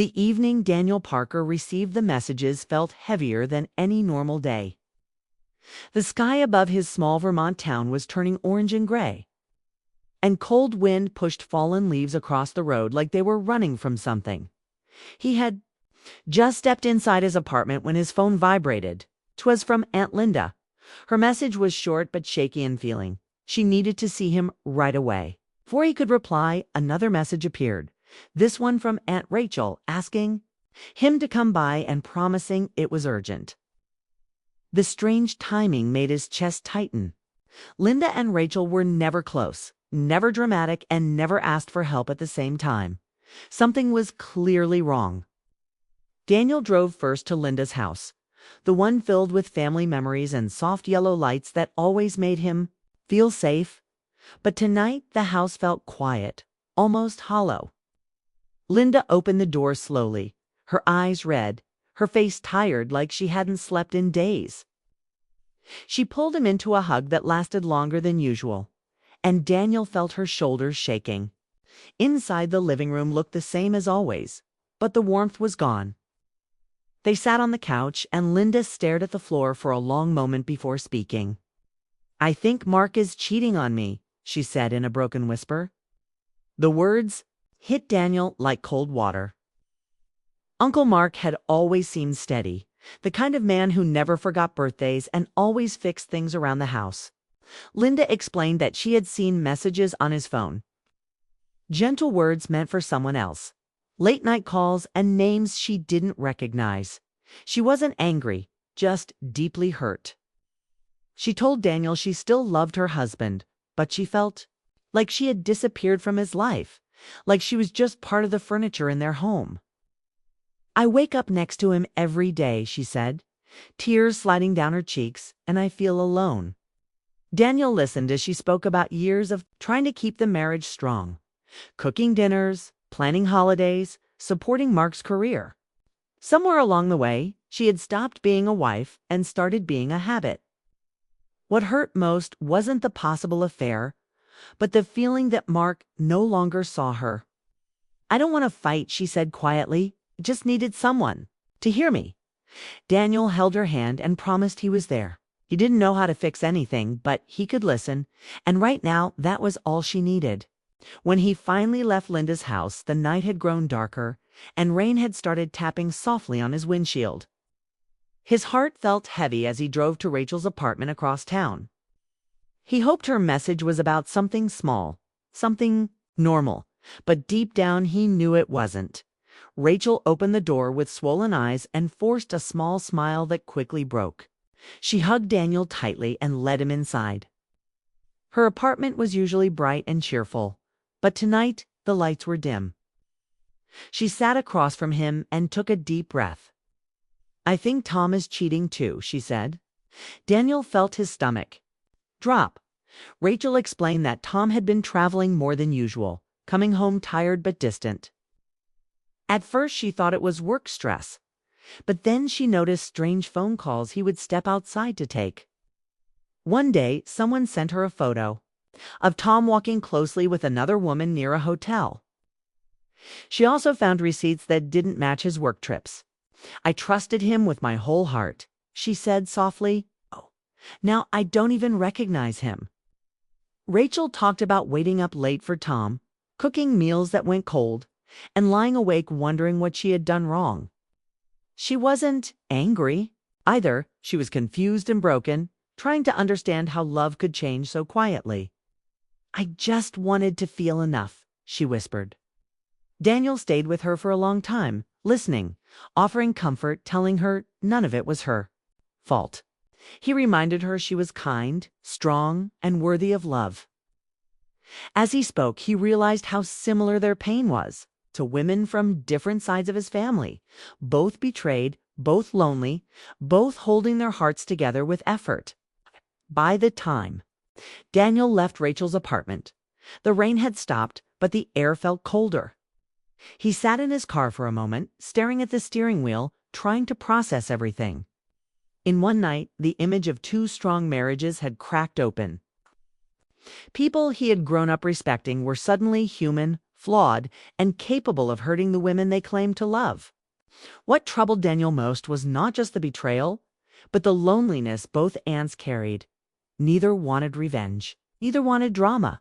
The evening Daniel Parker received the messages felt heavier than any normal day. The sky above his small Vermont town was turning orange and gray, and cold wind pushed fallen leaves across the road like they were running from something. He had just stepped inside his apartment when his phone vibrated. 'Twas from Aunt Linda. Her message was short but shaky in feeling. She needed to see him right away. Before he could reply, another message appeared. This one from Aunt Rachel, asking him to come by and promising it was urgent. The strange timing made his chest tighten. Linda and Rachel were never close, never dramatic, and never asked for help at the same time. Something was clearly wrong. Daniel drove first to Linda's house, the one filled with family memories and soft yellow lights that always made him feel safe. But tonight the house felt quiet, almost hollow. Linda opened the door slowly, her eyes red, her face tired like she hadn't slept in days. She pulled him into a hug that lasted longer than usual, and Daniel felt her shoulders shaking. Inside, the living room looked the same as always, but the warmth was gone. They sat on the couch, and Linda stared at the floor for a long moment before speaking. "I think Mark is cheating on me," she said in a broken whisper. The words hit Daniel like cold water. Uncle Mark had always seemed steady, the kind of man who never forgot birthdays and always fixed things around the house. Linda explained that she had seen messages on his phone. Gentle words meant for someone else. Late-night calls and names she didn't recognize. She wasn't angry, just deeply hurt. She told Daniel she still loved her husband, but she felt like she had disappeared from his life, like she was just part of the furniture in their home. "I wake up next to him every day," she said, tears sliding down her cheeks, "and I feel alone." Daniel listened as she spoke about years of trying to keep the marriage strong, cooking dinners, planning holidays, supporting Mark's career. Somewhere along the way, she had stopped being a wife and started being a habit. What hurt most wasn't the possible affair, but the feeling that Mark no longer saw her. "I don't want to fight," she said quietly. "I just needed someone to hear me." Daniel held her hand and promised he was there. He didn't know how to fix anything, but he could listen, and right now that was all she needed. When he finally left Linda's house, the night had grown darker, and rain had started tapping softly on his windshield. His heart felt heavy as he drove to Rachel's apartment across town. He hoped her message was about something small, something normal, but deep down he knew it wasn't. Rachel opened the door with swollen eyes and forced a small smile that quickly broke. She hugged Daniel tightly and led him inside. Her apartment was usually bright and cheerful, but tonight the lights were dim. She sat across from him and took a deep breath. "I think Tom is cheating too," she said. Daniel felt his stomach drop. Rachel explained that Tom had been traveling more than usual, coming home tired but distant. At first she thought it was work stress, but then she noticed strange phone calls he would step outside to take. One day, someone sent her a photo of Tom walking closely with another woman near a hotel. She also found receipts that didn't match his work trips. "I trusted him with my whole heart," she said softly. "Oh, now I don't even recognize him." Rachel talked about waiting up late for Tom, cooking meals that went cold, and lying awake wondering what she had done wrong. She wasn't angry either. She was confused and broken, trying to understand how love could change so quietly. "I just wanted to feel enough," she whispered. Daniel stayed with her for a long time, listening, offering comfort, telling her none of it was her fault. He reminded her she was kind, strong, and worthy of love. As he spoke, he realized how similar their pain was to women from different sides of his family, both betrayed, both lonely, both holding their hearts together with effort. By the time Daniel left Rachel's apartment, the rain had stopped, but the air felt colder. He sat in his car for a moment, staring at the steering wheel, trying to process everything. In one night, the image of two strong marriages had cracked open. People he had grown up respecting were suddenly human, flawed, and capable of hurting the women they claimed to love. What troubled Daniel most was not just the betrayal, but the loneliness both aunts carried. Neither wanted revenge. Neither wanted drama.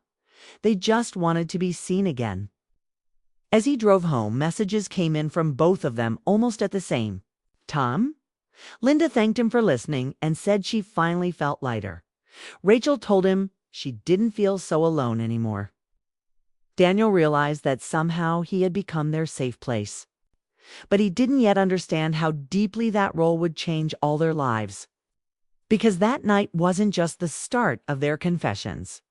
They just wanted to be seen again. As he drove home, messages came in from both of them almost at the same time. Linda thanked him for listening and said she finally felt lighter. Rachel told him she didn't feel so alone anymore. Daniel realized that somehow he had become their safe place. But he didn't yet understand how deeply that role would change all their lives. Because that night wasn't just the start of their confessions.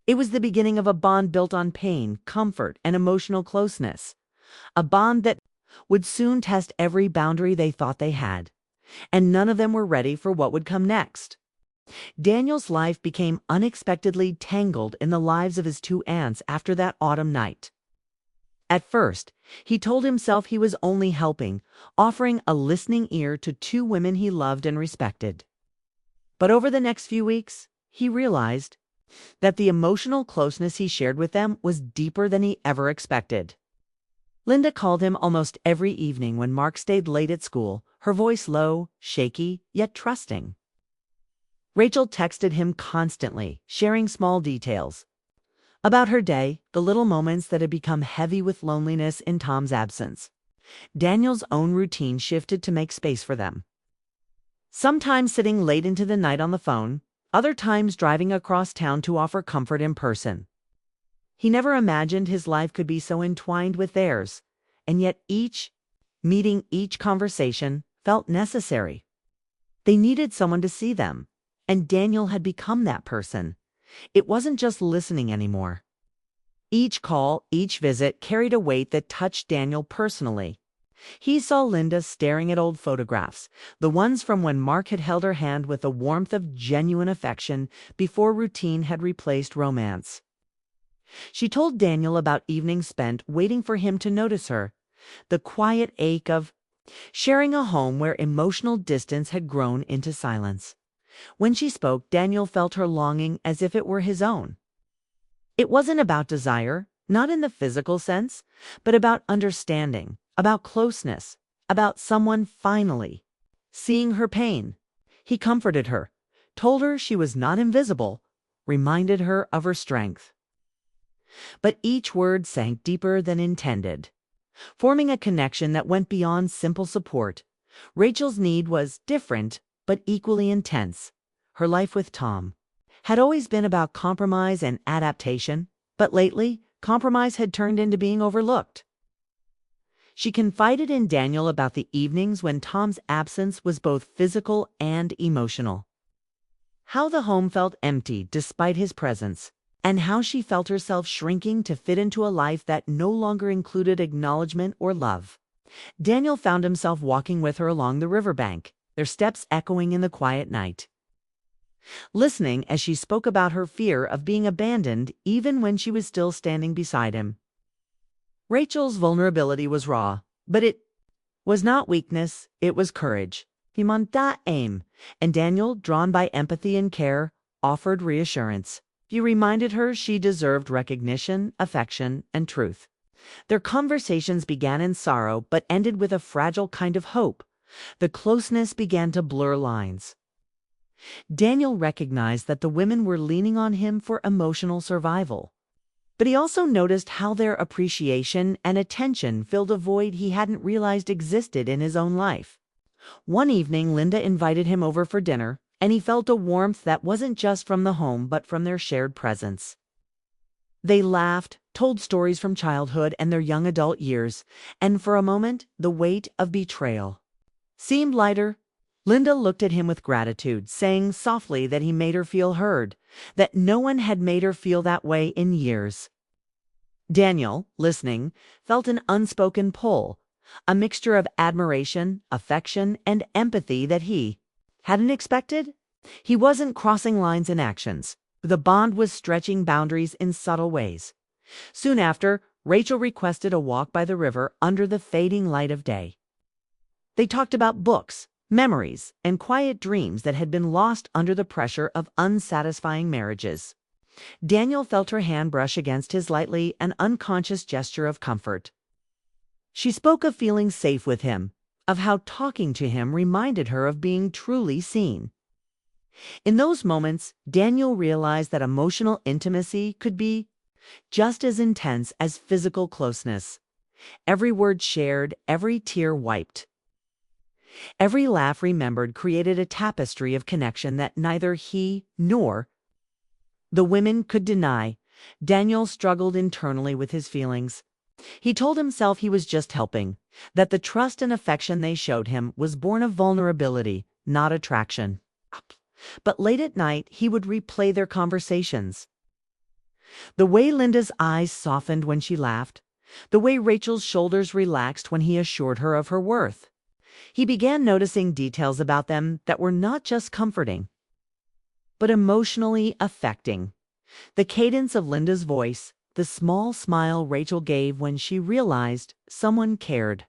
It was the beginning of a bond built on pain, comfort, and emotional closeness. A bond that would soon test every boundary they thought they had. And none of them were ready for what would come next. Daniel's life became unexpectedly tangled in the lives of his two aunts after that autumn night. At first, he told himself he was only helping, offering a listening ear to two women he loved and respected. But over the next few weeks, he realized that the emotional closeness he shared with them was deeper than he ever expected. Linda called him almost every evening when Mark stayed late at school, her voice low, shaky, yet trusting. Rachel texted him constantly, sharing small details about her day, the little moments that had become heavy with loneliness in Tom's absence. Daniel's own routine shifted to make space for them. Sometimes sitting late into the night on the phone, other times driving across town to offer comfort in person. He never imagined his life could be so entwined with theirs, and yet each meeting, each conversation felt necessary. They needed someone to see them, and Daniel had become that person. It wasn't just listening anymore. Each call, each visit carried a weight that touched Daniel personally. He saw Linda staring at old photographs, the ones from when Mark had held her hand with the warmth of genuine affection before routine had replaced romance. She told Daniel about evenings spent waiting for him to notice her, the quiet ache of sharing a home where emotional distance had grown into silence. When she spoke, Daniel felt her longing as if it were his own. It wasn't about desire, not in the physical sense, but about understanding, about closeness, about someone finally seeing her pain. He comforted her, told her she was not invisible, reminded her of her strength. But each word sank deeper than intended, forming a connection that went beyond simple support. Rachel's need was different, but equally intense. Her life with Tom had always been about compromise and adaptation, but lately, compromise had turned into being overlooked. She confided in Daniel about the evenings when Tom's absence was both physical and emotional. How the home felt empty despite his presence, and how she felt herself shrinking to fit into a life that no longer included acknowledgement or love. Daniel found himself walking with her along the riverbank, their steps echoing in the quiet night. Listening as she spoke about her fear of being abandoned even when she was still standing beside him. Rachel's vulnerability was raw, but it was not weakness, it was courage. He manta aim, and Daniel, drawn by empathy and care, offered reassurance. He reminded her she deserved recognition, affection, and truth. Their conversations began in sorrow but ended with a fragile kind of hope. The closeness began to blur lines. Daniel recognized that the women were leaning on him for emotional survival. But he also noticed how their appreciation and attention filled a void he hadn't realized existed in his own life. One evening, Linda invited him over for dinner, and he felt a warmth that wasn't just from the home but from their shared presence. They laughed, told stories from childhood and their young adult years, and for a moment, the weight of betrayal seemed lighter. Linda looked at him with gratitude, saying softly that he made her feel heard, that no one had made her feel that way in years. Daniel, listening, felt an unspoken pull, a mixture of admiration, affection, and empathy that he hadn't expected. He wasn't crossing lines in actions. The bond was stretching boundaries in subtle ways. Soon after, Rachel requested a walk by the river under the fading light of day. They talked about books, memories, and quiet dreams that had been lost under the pressure of unsatisfying marriages. Daniel felt her hand brush against his lightly, an unconscious gesture of comfort. She spoke of feeling safe with him, of how talking to him reminded her of being truly seen. In those moments, Daniel realized that emotional intimacy could be just as intense as physical closeness. Every word shared, every tear wiped. Every laugh remembered created a tapestry of connection that neither he nor the women could deny. Daniel struggled internally with his feelings. He told himself he was just helping, that the trust and affection they showed him was born of vulnerability, not attraction. But late at night, he would replay their conversations. The way Linda's eyes softened when she laughed, the way Rachel's shoulders relaxed when he assured her of her worth. He began noticing details about them that were not just comforting, but emotionally affecting. The cadence of Linda's voice, the small smile Rachel gave when she realized someone cared.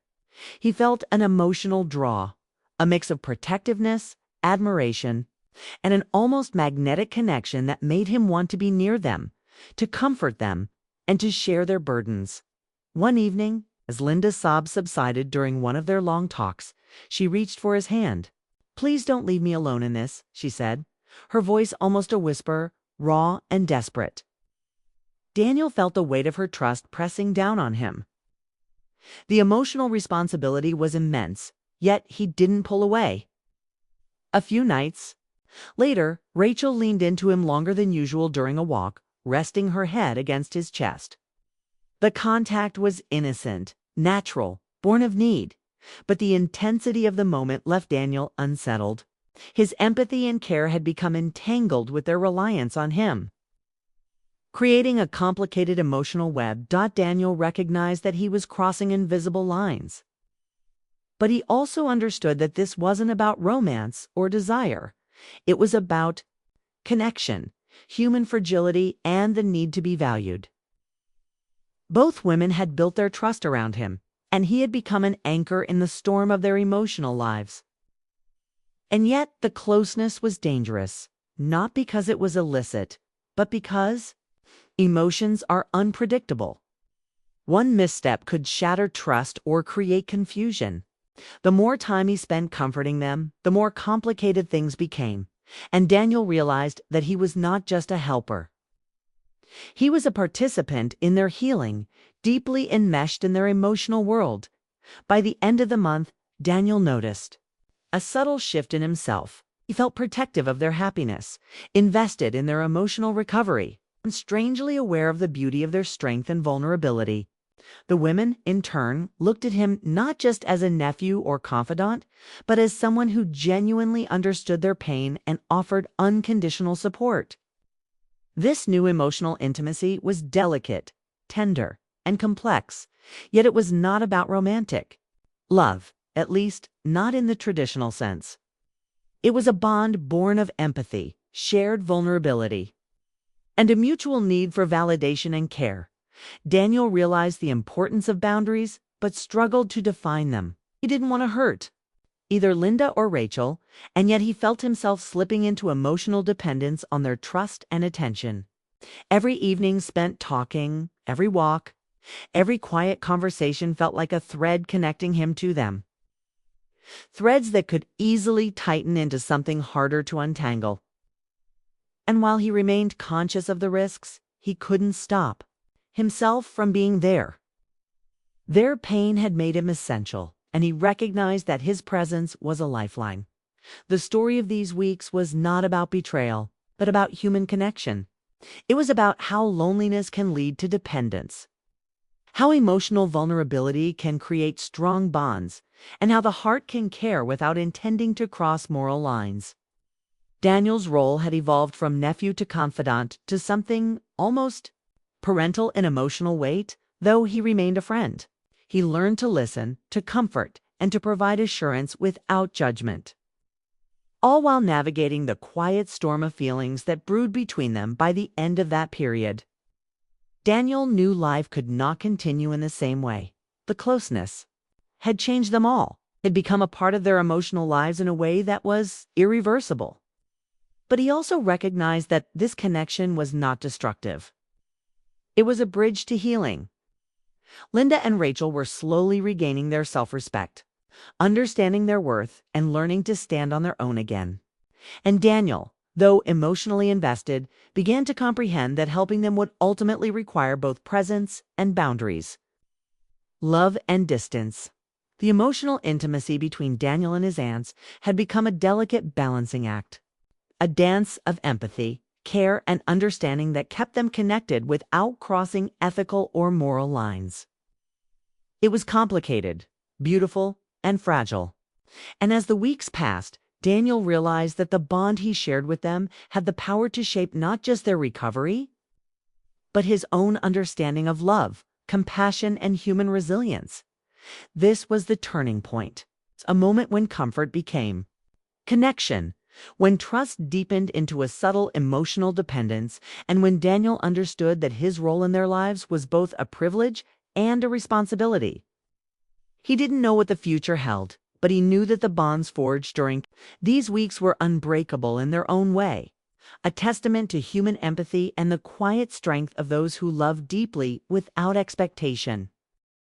He felt an emotional draw, a mix of protectiveness, admiration, and an almost magnetic connection that made him want to be near them, to comfort them, and to share their burdens. One evening, as Linda's sobs subsided during one of their long talks, she reached for his hand. "Please don't leave me alone in this," she said, her voice almost a whisper, raw and desperate. Daniel felt the weight of her trust pressing down on him. The emotional responsibility was immense, yet he didn't pull away. A few nights later, Rachel leaned into him longer than usual during a walk, resting her head against his chest. The contact was innocent, natural, born of need, but the intensity of the moment left Daniel unsettled. His empathy and care had become entangled with their reliance on him, creating a complicated emotional web. Daniel recognized that he was crossing invisible lines. But he also understood that this wasn't about romance or desire. It was about connection, human fragility, and the need to be valued. Both women had built their trust around him, and he had become an anchor in the storm of their emotional lives. And yet the closeness was dangerous, not because it was illicit, but because emotions are unpredictable. One misstep could shatter trust or create confusion. The more time he spent comforting them, the more complicated things became, and Daniel realized that he was not just a helper. He was a participant in their healing, deeply enmeshed in their emotional world. By the end of the month, Daniel noticed a subtle shift in himself. He felt protective of their happiness, invested in their emotional recovery, and strangely aware of the beauty of their strength and vulnerability. The women, in turn, looked at him not just as a nephew or confidant, but as someone who genuinely understood their pain and offered unconditional support. This new emotional intimacy was delicate, tender, and complex, yet it was not about romantic love, at least not in the traditional sense. It was a bond born of empathy, shared vulnerability, and a mutual need for validation and care. Daniel realized the importance of boundaries, but struggled to define them. He didn't want to hurt either Linda or Rachel, and yet he felt himself slipping into emotional dependence on their trust and attention. Every evening spent talking, every walk, every quiet conversation felt like a thread connecting him to them. Threads that could easily tighten into something harder to untangle. And while he remained conscious of the risks, he couldn't stop himself from being there. Their pain had made him essential, and he recognized that his presence was a lifeline. The story of these weeks was not about betrayal, but about human connection. It was about how loneliness can lead to dependence, how emotional vulnerability can create strong bonds, and how the heart can care without intending to cross moral lines. Daniel's role had evolved from nephew to confidant to something almost parental in emotional weight, though he remained a friend. He learned to listen, to comfort, and to provide assurance without judgment, all while navigating the quiet storm of feelings that brewed between them. By the end of that period, Daniel knew life could not continue in the same way. The closeness had changed them all, had become a part of their emotional lives in a way that was irreversible. But he also recognized that this connection was not destructive. It was a bridge to healing. Linda and Rachel were slowly regaining their self-respect, understanding their worth, and learning to stand on their own again. And Daniel, though emotionally invested, began to comprehend that helping them would ultimately require both presence and boundaries. Love and distance. The emotional intimacy between Daniel and his aunts had become a delicate balancing act, a dance of empathy, care, and understanding that kept them connected without crossing ethical or moral lines. It was complicated, beautiful, and fragile. And as the weeks passed, Daniel realized that the bond he shared with them had the power to shape not just their recovery, but his own understanding of love, compassion, and human resilience. This was the turning point, a moment when comfort became connection, when trust deepened into a subtle emotional dependence, and when Daniel understood that his role in their lives was both a privilege and a responsibility. He didn't know what the future held, but he knew that the bonds forged during these weeks were unbreakable in their own way, a testament to human empathy and the quiet strength of those who love deeply without expectation.